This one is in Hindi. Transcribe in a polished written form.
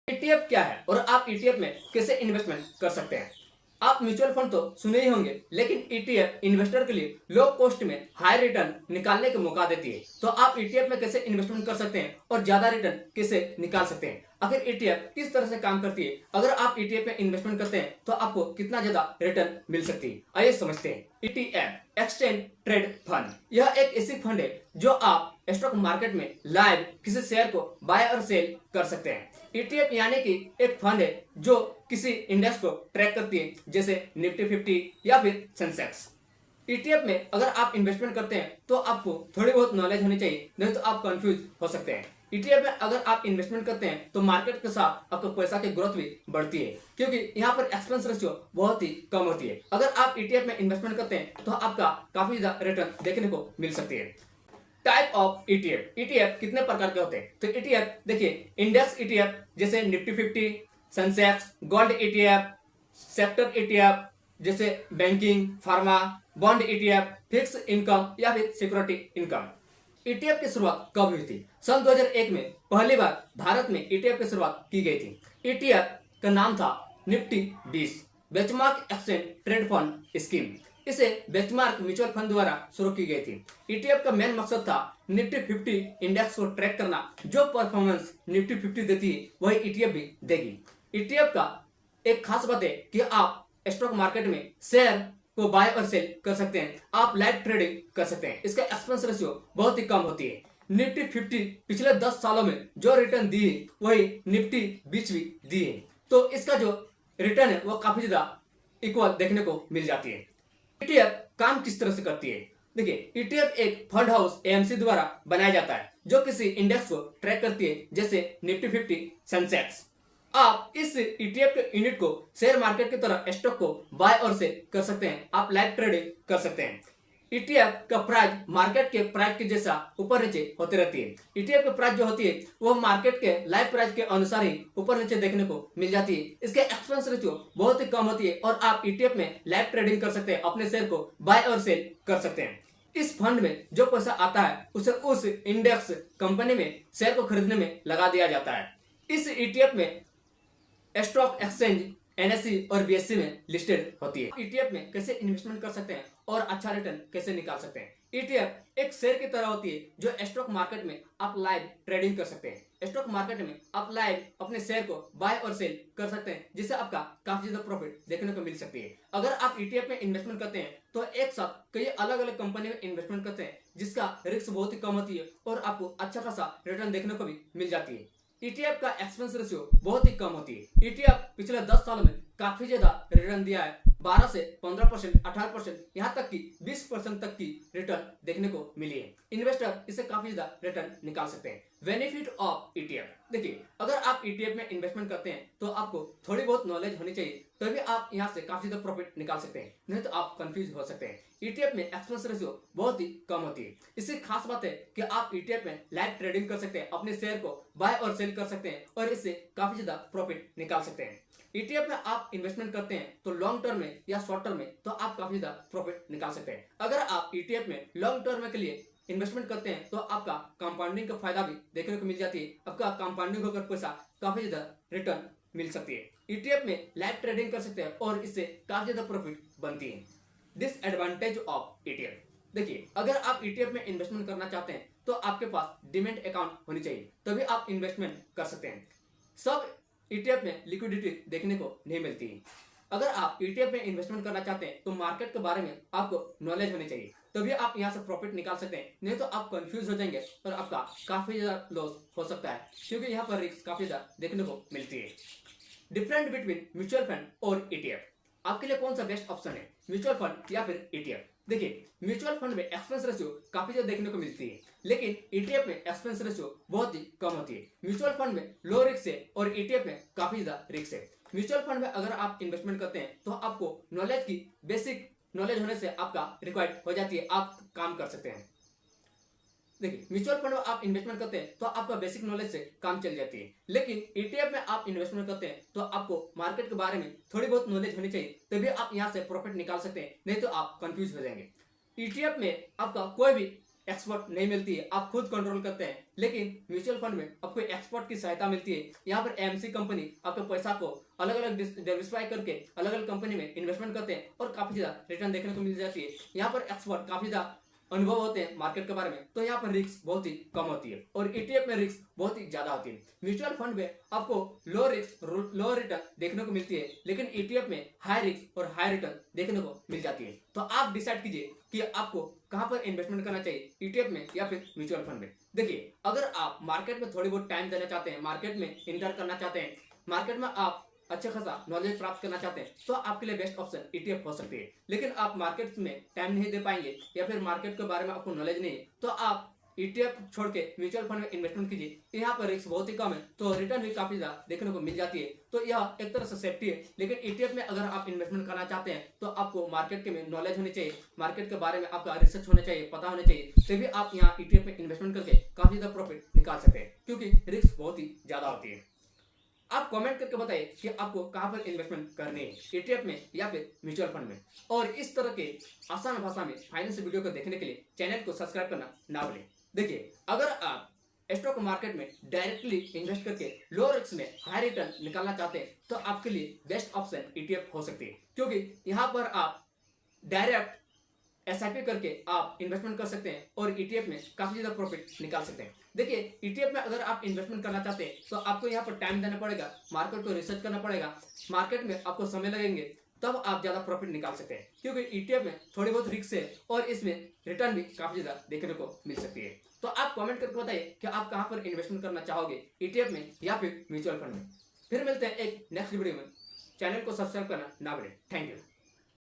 ईटीएफ क्या है और आप ईटीएफ में कैसे इन्वेस्टमेंट कर सकते हैं। आप म्यूचुअल फंड तो सुने ही होंगे, लेकिन ईटीएफ इन्वेस्टर के लिए लो कॉस्ट में हाई रिटर्न निकालने का मौका देती है। तो आप ईटीएफ में कैसे इन्वेस्टमेंट कर सकते हैं और ज्यादा रिटर्न कैसे निकाल सकते हैं। आखिर ईटीएफ किस तरह से काम करती है, अगर आप ईटीएफ में इन्वेस्टमेंट करते हैं तो आपको कितना ज्यादा रिटर्न मिल सकती है, आइए समझते हैं। ईटीएफ एक्सचेंज ट्रेड फंड, यह एक ऐसी फंड है जो आप स्टॉक मार्केट में लाइव किसी शेयर को बाय और सेल कर सकते हैं। ईटीएफ यानी कि एक फंड है जो किसी इंडेक्स को ट्रैक करती है, जैसे निफ्टी 50 या फिर सेंसेक्स। ईटीएफ में अगर आप इन्वेस्टमेंट करते हैं तो आपको थोड़ी बहुत नॉलेज होनी चाहिए, नहीं तो आप कंफ्यूज हो सकते हैं। ईटीएफ में अगर आप इन्वेस्टमेंट करते हैं तो मार्केट के साथ आपका पैसा की ग्रोथ भी बढ़ती है, क्योंकि यहाँ पर एक्सपेंस रेशियो बहुत ही कम होती है। अगर आप ईटीएफ में इन्वेस्टमेंट करते हैं तो आपका काफी ज्यादा रिटर्न देखने को मिल सकती है। टाइप ऑफ ईटीएफ, ईटीएफ कितने प्रकार के होते हैं। तो ईटीएफ देखिए, इंडेक्स ईटीएफ जैसे Nifty 50, Sensex, gold ETF, sector ETF जैसे banking, pharma, bond ETF, fix income या फिर सिक्योरिटी इनकम। ईटीएफ की शुरुआत कब हुई थी? सन 2001 में पहली बार भारत में ईटीएफ की शुरुआत की गई थी। ईटीएफ का नाम था Nifty 20 benchmark exchange trade fund scheme. इसे बेंचमार्क म्यूचुअल फंड द्वारा शुरू की गई थी। ईटीएफ का मेन मकसद था निफ्टी 50 इंडेक्स को ट्रैक करना। जो परफॉर्मेंस निफ्टी 50 देती है वही ईटीएफ भी देगी। ईटीएफ का एक खास बात है कि आप स्टॉक मार्केट में शेयर को बाय और सेल कर सकते हैं, आप लाइव ट्रेडिंग कर सकते हैं। इसका एक्सपेंस रेशियो बहुत ही कम होती है। निफ्टी 50 पिछले 10 सालों में जो रिटर्न दी है वही निफ्टी 20 भी दी है, तो इसका जो रिटर्न है वो काफी ज्यादा इक्वल देखने को मिल जाती है। ईटीएफ काम किस तरह से करती है? देखिए, ईटीएफ एक फंड हाउस एएमसी द्वारा बनाया जाता है जो किसी इंडेक्स को ट्रैक करती है, जैसे निफ्टी 50, सेंसेक्स। आप इस ईटीएफ के यूनिट को शेयर मार्केट की तरह स्टॉक को बाय और सेल कर सकते हैं, आप लाइव ट्रेडिंग कर सकते हैं। ईटीएफ का प्राइस मार्केट के प्राइस के जैसा ऊपर नीचे होती रहती है। ईटीएफ की प्राइस जो होती है वो मार्केट के लाइव प्राइस के अनुसार ही ऊपर नीचे देखने को मिल जाती है। इसके एक्सपेंस रेशियो बहुत ही कम होती है और आप ईटीएफ में लाइव ट्रेडिंग कर सकते हैं, अपने शेयर को बाय और सेल कर सकते हैं। इस फंड में जो पैसा आता है उसे उस इंडेक्स कंपनी में शेयर को खरीदने में लगा दिया जाता है। इस ईटीएफ में स्टॉक एक्सचेंज एनएसई और बीएसई में लिस्टेड होती है। ईटीएफ में कैसे इन्वेस्टमेंट कर सकते हैं और अच्छा रिटर्न कैसे निकाल सकते हैं। ईटीएफ एक शेयर की तरह होती है जो स्टॉक मार्केट में आप लाइव ट्रेडिंग कर सकते हैं। स्टॉक मार्केट में आप लाइव अपने शेयर को बाय और सेल कर सकते हैं, जिससे आपका काफी ज्यादा प्रॉफिट देखने को मिल सकती है। अगर आप ईटीएफ में इन्वेस्टमेंट करते हैं तो एक साथ कई अलग अलग कंपनी में इन्वेस्टमेंट करते हैं, जिसका रिस्क बहुत ही कम होती है और आपको अच्छा खासा रिटर्न देखने को भी मिल जाती है। ईटीएफ का एक्सपेंस रेशियो बहुत ही कम होती है। ईटीएफ पिछले 10 सालों में काफी ज्यादा रिटर्न दिया है। 12 से 15%, 18%, यहाँ तक कि 20% तक की रिटर्न देखने को मिली है। इन्वेस्टर इसे काफी ज्यादा रिटर्न निकाल सकते हैं। बेनिफिट ऑफ ईटीएफ, देखिए, अगर आप ईटीएफ में इन्वेस्टमेंट करते हैं तो आपको थोड़ी बहुत नॉलेज होनी चाहिए, तभी आप यहाँ से काफी ज्यादा प्रॉफिट निकाल सकते हैं, नहीं तो आप कंफ्यूज हो सकते हैं। ईटीएफ में एक्सपेंस रेशियो बहुत ही कम होती है। इससे खास बात है कि आप ईटीएफ में लाइव ट्रेडिंग कर सकते हैं, अपने शेयर को बाय और सेल कर सकते हैं और इससे काफी ज्यादा प्रॉफिट निकाल सकते हैं। ईटीएफ में आप इन्वेस्टमेंट करते हैं तो लॉन्ग टर्म में या शॉर्ट टर्म में तो आप काफी ज्यादा प्रॉफिट निकाल सकते हैं। अगर आप ईटीएफ में लॉन्ग टर्म के लिए इन्वेस्टमेंट करते हैं तो आपका कंपाउंडिंग का फायदा भी देखने को मिल जाती है। आपका कंपाउंडिंग होकर पैसा काफी ज्यादा रिटर्न मिल सकती है। ईटीएफ में लाइव ट्रेडिंग कर सकते हैं और इससे काफी ज्यादा प्रॉफिट बनती है। डिसएडवांटेज ऑफ ईटीएफ, देखिए, अगर आप ईटीएफ में इन्वेस्टमेंट करना चाहते हैं तो आपके पास डीमैट अकाउंट होनी चाहिए, तभी आप इन्वेस्टमेंट कर सकते हैं। सब ईटीएफ में लिक्विडिटी देखने को नहीं मिलती है। अगर आप ईटीएफ में इन्वेस्टमेंट करना चाहते हैं तो मार्केट के बारे में आपको नॉलेज होनी चाहिए, तभी आप यहाँ से प्रॉफिट निकाल सकते हैं, नहीं तो आप कंफ्यूज हो जाएंगे और आपका काफी ज्यादा लॉस हो सकता है, क्योंकि यहाँ पर रिस्क काफी ज्यादा देखने को मिलती है। डिफरेंट बिटवीन म्यूचुअल फंड और ईटीएफ, आपके लिए कौन सा बेस्ट ऑप्शन है, म्यूचुअल फंड या फिर ईटीएफ? देखिए, म्यूचुअल फंड में एक्सपेंस रेशियो काफी ज्यादा देखने को मिलती है, लेकिन ईटीएफ में एक्सपेंस रेशियो बहुत ही कम होती है। म्यूचुअल फंड में लो रिस्क है और ईटीएफ में काफी ज्यादा रिस्क है। म्यूचुअल फंड में अगर आप इन्वेस्टमेंट करते हैं तो आपको नॉलेज की बेसिक नॉलेज होने से आपका रिक्वायर्ड हो जाती है, आप काम कर सकते हैं। देखिए, म्यूचुअल फंड में आप इन्वेस्टमेंट करते हैं तो आपका बेसिक नॉलेज से काम चल जाती है, लेकिन ईटीएफ में आप इन्वेस्टमेंट करते हैं तो आपको मार्केट के बारे में थोड़ी बहुत नॉलेज होनी चाहिए, तभी आप यहाँ से प्रॉफिट निकाल सकते हैं, नहीं तो आप कंफ्यूज हो जाएंगे। ईटीएफ में आपका कोई भी एक्सपर्ट नहीं मिलती है, आप खुद कंट्रोल करते हैं। लेकिन म्यूचुअल फंड में आपको एक्सपर्ट की सहायता मिलती है। यहाँ पर एमसी कंपनी आपके पैसा को अलग अलग डाइवर्सिफाई करके अलग अलग कंपनी में इन्वेस्टमेंट करते हैं और काफी ज्यादा रिटर्न देखने को मिल जाती है। यहाँ पर एक्सपर्ट काफी ज्यादा अनुभव होते हैं मार्केट के बारे में, तो यहाँ पर रिस्क बहुत ही कम होती है और ईटीएफ में रिस्क बहुत ही ज्यादा होती है। म्यूचुअल फंड में आपको लो रिस्क लो रिटर्न देखने को मिलती है, लेकिन ईटीएफ में हाई रिस्क और हाई रिटर्न देखने को मिल जाती है। तो आप डिसाइड कीजिए कि आपको कहां पर इन्वेस्टमेंट करना चाहिए, ईटीएफ में या फिर म्यूचुअल फंड में। देखिए, अगर आप मार्केट में थोड़ी बहुत टाइम देना चाहते हैं, मार्केट में इंटर करना चाहते हैं, मार्केट में आप अच्छा खासा नॉलेज प्राप्त करना चाहते हैं, तो आपके लिए बेस्ट ऑप्शन ईटीएफ हो सकती है। लेकिन आप मार्केट में टाइम नहीं दे पाएंगे या फिर मार्केट के बारे में आपको नॉलेज नहीं है, तो आप ईटीएफ छोड़ के म्यूचुअल फंड में इन्वेस्टमेंट कीजिए। यहाँ पर रिस्क बहुत ही कम है, तो रिटर्न भी काफी ज्यादा देखने को मिल जाती है। तो यह एक तरह से सेफ्टी है। लेकिन ईटीएफ में अगर आप इन्वेस्टमेंट करना चाहते हैं, तो आपको मार्केट के में नॉलेज होनी चाहिए, मार्केट के बारे में आपका रिसर्च होना चाहिए, पता होना चाहिए, तभी आप यहाँ ईटीएफ में इन्वेस्टमेंट करके काफी ज्यादा प्रॉफिट निकाल सकते हैं, क्योंकि रिस्क बहुत ही ज्यादा होती है। आप कमेंट करके बताइए कि आपको कहां पर इन्वेस्टमेंट करनी है, ईटीएफ में या फिर म्यूचुअल फंड में। और इस तरह के आसान भाषा में फाइनेंस वीडियो को देखने के लिए चैनल को सब्सक्राइब करना ना भूलें। देखिए, अगर आप स्टॉक मार्केट में डायरेक्टली इन्वेस्ट करके लो रिस्क में हाई रिटर्न निकालना चाहते हैं, तो आपके लिए बेस्ट ऑप्शन ईटीएफ हो सकती है, क्योंकि यहाँ पर आप डायरेक्ट एसआईपी करके आप इन्वेस्टमेंट कर सकते हैं और ईटीएफ में काफी ज्यादा प्रॉफिट निकाल सकते हैं। देखिए, ईटीएफ में अगर आप इन्वेस्टमेंट करना चाहते हैं, तो आपको यहाँ पर टाइम देना पड़ेगा, मार्केट को रिसर्च करना पड़ेगा, मार्केट में आपको समय लगेंगे, तब आप ज्यादा प्रॉफिट निकाल सकते हैं, क्योंकि ईटीएफ में थोड़ी बहुत रिस्क है और इसमें रिटर्न भी काफी ज्यादा देखने को मिल सकती है। तो आप कमेंट करके बताइए कि आप कहाँ पर इन्वेस्टमेंट करना चाहोगे, ईटीएफ में या फिर म्यूचुअल फंड में। फिर मिलते हैं एक नेक्स्ट वीडियो में। चैनल को सब्सक्राइब करना ना भूलें। Thank you.